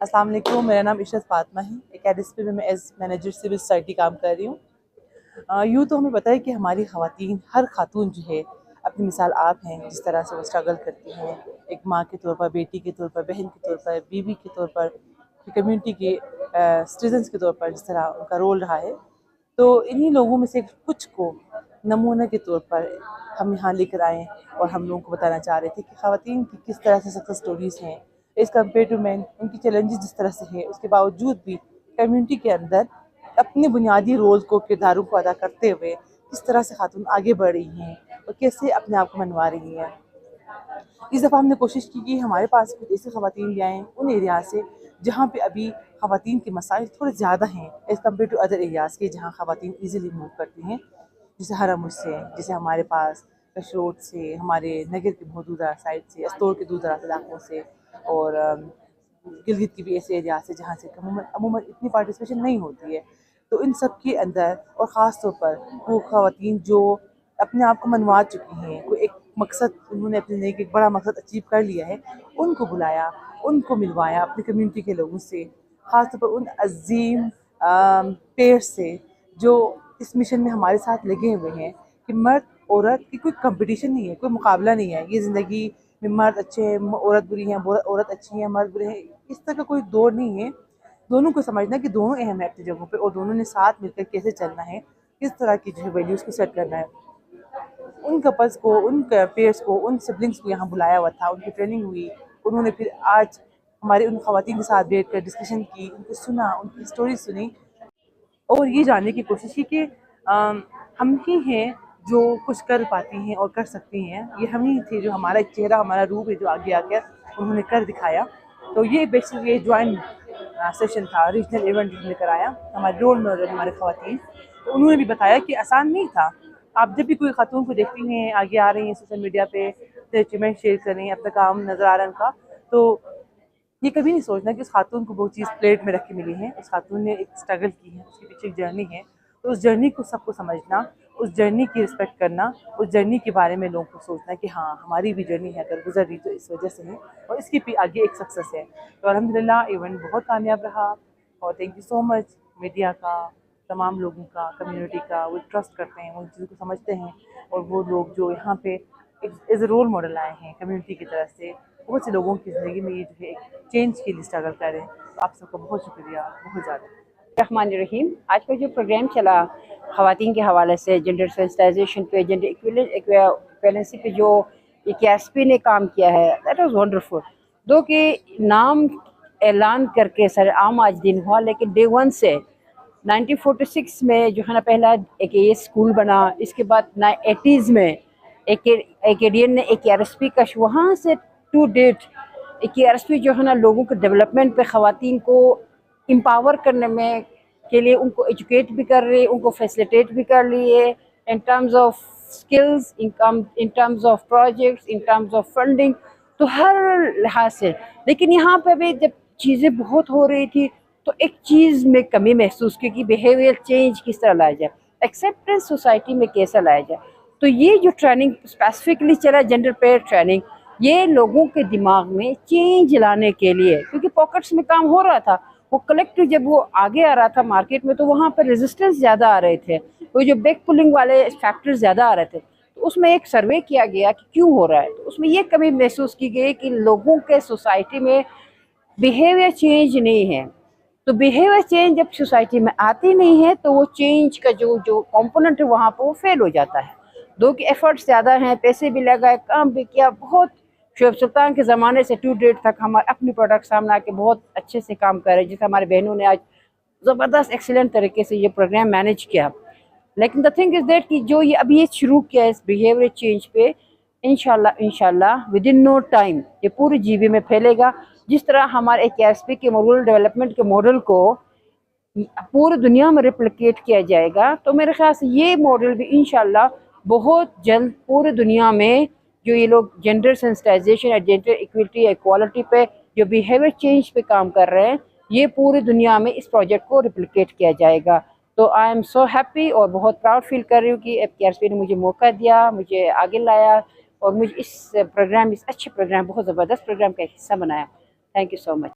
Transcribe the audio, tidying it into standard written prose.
अस्सलाम वालेकुम, मेरा नाम इशरत फातिमा है। एकेडमी में मैं एज मैनेजर सिविल सोसाइटी काम कर रही हूँ। यूँ तो हमें पता है कि हमारी ख़वातीन, हर खातून जो है अपनी मिसाल आप हैं, जिस तरह से वो स्ट्रगल करती हैं एक माँ के तौर पर, बेटी के तौर पर, बहन के तौर पर, बीवी के तौर पर, कम्युनिटी के सिटीजन्स के तौर पर जिस तरह उनका रोल रहा है। तो इन्हीं लोगों में से कुछ को नमूने के तौर पर हम यहाँ लेकर आए और हम लोगों को बताना चाह रहे थे कि ख़वातीन की किस तरह से सक्सेस स्टोरीज़ हैं एज़ कम्पेयर टू मैन, उनकी चैलेंजेस जिस तरह से है, उसके बावजूद भी कम्युनिटी के अंदर अपने बुनियादी रोल को, किरदारों को अदा करते हुए किस तरह से खातून आगे बढ़ रही हैं और कैसे अपने आप को मनवा रही हैं। इस दफ़ा हमने कोशिश की कि हमारे पास कुछ ऐसी ख़वातीन भी आएँ उन एरियाज़ से जहाँ पे अभी ख़वातीन के मसाइल थोड़े ज़्यादा हैं as compare to other areas के, जहाँ ख़वातीन ईज़िली मूव करती हैं, जैसे हरमुल से, जैसे हमारे पास कशरोट से, हमारे नगर के बहुत दूर दराज साइड से, अस्तोर के दूर दराज इलाकों से, और गिलगित की भी ऐसे एरिया से जहाँ से अमूमन इतनी पार्टिसिपेशन नहीं होती है। तो इन सब के अंदर और ख़ास तौर पर वो ख़वातीन जो अपने आप को मनवा चुकी हैं, कोई एक मकसद उन्होंने अपनी ज़िंदगी का एक बड़ा मकसद अचीव कर लिया है, उनको बुलाया, उनको मिलवाया अपनी कम्युनिटी के लोगों से, ख़ास तौर पर उन अजीम पेयर से जो इस मिशन में हमारे साथ लगे हुए हैं कि मर्द औरत की कोई कंपटीशन नहीं है, कोई मुकाबला नहीं है। ये ज़िंदगी में मर्द अच्छे हैं, औरत बुरी हैं, औरत अच्छी हैं, मर्द बुरे हैं, इस तरह का कोई दौर नहीं है। दोनों को समझना कि दोनों अहम है अपनी जगहों पे और दोनों ने साथ मिलकर कैसे चलना है, किस तरह की जो है वैल्यूज़ को सेट करना है। उन कपल्स को, उन पेयर्स को, उन सिबलिंग्स को यहाँ बुलाया हुआ था, उनकी ट्रेनिंग हुई। उन्होंने फिर आज हमारे उन ख़वातीन के साथ बैठ कर डिस्कशन की, उनको सुना, उनकी स्टोरी सुनी और ये जानने की कोशिश की कि हम ही हैं जो कुछ कर पाती हैं और कर सकती हैं। ये हम ही थे, जो हमारा एक चेहरा, हमारा रूप है जो आगे आकर उन्होंने कर दिखाया। तो ये बेसिकली जॉइंट सेशन था, रीजनल इवेंट जिन्होंने कराया, हमारे रोल मॉडल हमारे ख़वातीन। तो उन्होंने भी बताया कि आसान नहीं था। आप जब भी कोई खातून को देखती हैं, आगे आ रही हैं सोशल मीडिया पे, अचीवमेंट शेयर कर रही हैं, अपना काम नज़र आ रहा है उनका, तो ये कभी नहीं सोचना कि उस खातून को वो चीज़ प्लेट में रख के मिली है। उस खातून ने एक स्ट्रगल की है, उसके पीछे एक जर्नी है। तो उस जर्नी को सबको समझना, उस जर्नी की रिस्पेक्ट करना, उस जर्नी के बारे में लोगों को सोचना कि हाँ, हमारी भी जर्नी है, अगर गुजर रही तो इस वजह से है और इसके भी आगे एक सक्सेस है। तो अल्हम्दुलिल्लाह इवेंट बहुत कामयाब रहा और thank you so much media का, तमाम लोगों का, कम्युनिटी का। वो ट्रस्ट करते हैं, वो चीज़ को समझते हैं और वो लोग जो यहाँ पे एज ए रोल मॉडल आए हैं कम्युनिटी की तरफ से, बहुत से लोगों की ज़िंदगी में ये जो है एक चेंज के लिए स्ट्रगल कर रहे हैं। तो आप सबका बहुत शुक्रिया, बहुत ज़्यादा। रहमान रहीम। आज का जो प्रोग्राम चला ख़वातीन के हवाले से, जेंडर सेंसिटाइजेशन पे, जेंडर इक्वेलेंसी पे जो KSP ने काम किया है, दैट वाज वंडरफुल। दो कि नाम ऐलान करके सर आम आज दिन हुआ, लेकिन डे वन से 1946 में जो है ना पहला एक ये स्कूल बना, इसके बाद 80s में एकेडियन ने KSP का वहाँ से टू डेट KSP जो है ना लोगों के डेवलपमेंट पे, ख़वातीन को एम्पावर करने में के लिए उनको एजुकेट भी कर रही है, उनको फैसिलिटेट भी कर रही है in terms of skills, in terms of projects, in terms of funding, तो हर लिहाज से। लेकिन यहाँ पे भी जब चीज़ें बहुत हो रही थी तो एक चीज़ में कमी महसूस की कि बिहेवियर चेंज किस तरह लाया जाए, एक्सेप्टेंस सोसाइटी में कैसे लाया जाए। तो ये जो ट्रेनिंग स्पेसिफिकली चला, जेंडर पेयर ट्रेनिंग, ये लोगों के दिमाग में चेंज लाने के लिए, क्योंकि पॉकेट्स में काम हो रहा था, वो कलेक्टिव जब वो आगे आ रहा था मार्केट में तो वहाँ पर रेजिस्टेंस ज़्यादा आ रहे थे, वो जो बैक पुलिंग वाले फैक्टर्स ज़्यादा आ रहे थे। तो उसमें एक सर्वे किया गया कि क्यों हो रहा है, तो उसमें ये कमी महसूस की गई कि लोगों के सोसाइटी में बिहेवियर चेंज नहीं है। तो बिहेवियर चेंज जब सोसाइटी में आती नहीं है तो वो चेंज का जो कंपोनेंट है वहाँ पर वो फेल हो जाता है। दो कि एफर्ट्स ज़्यादा हैं, पैसे भी लगाए, काम भी किया, बहुत शोएब सुल्तान के ज़माने से टू डेट तक हमारे अपनी प्रोडक्ट सामने आके बहुत अच्छे से काम कर रहे हैं, जैसे हमारे बहनों ने आज ज़बरदस्त एक्सीलेंट तरीके से ये प्रोग्राम मैनेज किया। लेकिन द थिंग इज़ दैट कि जो ये अभी ये शुरू किया है इस बिहेवियर चेंज पे, इंशाल्लाह विद इन नो टाइम ये पूरी GB में फैलेगा। जिस तरह हमारे KSP के रूरल डेवलपमेंट के मॉडल को पूरी दुनिया में रिप्लिकेट किया जाएगा, तो मेरे ख्याल से ये मॉडल भी इंशाल्लाह बहुत जल्द पूरी दुनिया में जो ये लोग जेंडर सेंसिटाइजेशन या जेंडर इक्वलिटी या इक्वालिटी पे जो बिहेवियर चेंज पे काम कर रहे हैं, ये पूरी दुनिया में इस प्रोजेक्ट को रिप्लिकेट किया जाएगा। तो आई एम सो हैप्पी और बहुत प्राउड फील कर रही हूँ कि KSP ने मुझे मौका दिया, मुझे आगे लाया और मुझे इस अच्छे प्रोग्राम, बहुत ज़बरदस्त प्रोग्राम का हिस्सा बनाया। Thank you so much.